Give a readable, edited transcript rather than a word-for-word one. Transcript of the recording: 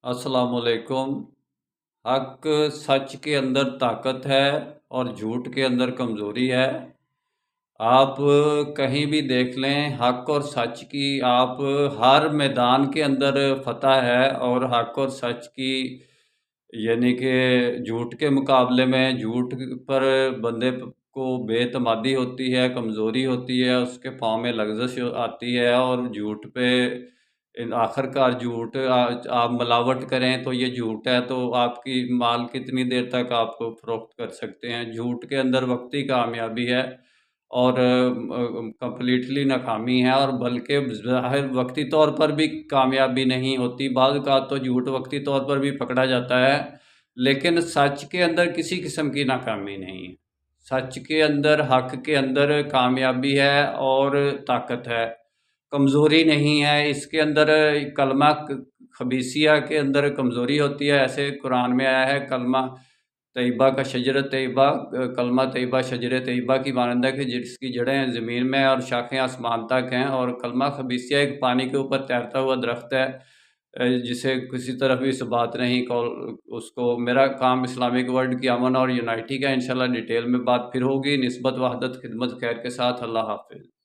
अस्सलाम वालेकुम। हक सच के अंदर ताकत है और झूठ के अंदर कमज़ोरी है। आप कहीं भी देख लें, हक और सच की आप हर मैदान के अंदर फ़तह है, और हक और सच की यानी कि झूठ के मुकाबले में झूठ पर बंदे को बेएतमादी होती है, कमज़ोरी होती है, उसके पाँव में लग़ज़श आती है, और झूठ पे आखिरकार झूठ आप मिलावट करें तो ये झूठ है, तो आपकी माल कितनी देर तक आपको फ़रोख्त कर सकते हैं। झूठ के अंदर वक़्ती कामयाबी है और कंप्लीटली नाकामी है, और बल्कि ज़ाहिर वक़्ती तौर पर भी कामयाबी नहीं होती। बाज़ औक़ात तो झूठ वक़्ती तौर पर भी पकड़ा जाता है, लेकिन सच के अंदर किसी किस्म की नाकामी नहीं है। सच के अंदर, हक़ के अंदर कामयाबी है और ताकत है, कमज़ोरी नहीं है। इसके अंदर कलमा खबीसिया के अंदर कमज़ोरी होती है। ऐसे कुरान में आया है, कलमा तैयबा का शजर तैयबा, कलमा तैयबा शजर तैयबा की मानंद है कि जिसकी जड़ें ज़मीन में और शाखें आसमान तक हैं, और कलमा खबीसिया एक पानी के ऊपर तैरता हुआ दरख्त है, जिसे किसी तरफ भी इसबात नहीं। कॉल उसको मेरा काम इस्लामिक वर्ल्ड की अमन और यूनाइटी का इंशाल्लाह डिटेल में बात फिर होगी। निस्बत वहदत खिदमत खैर के साथ। अल्लाह हाफ़िज़।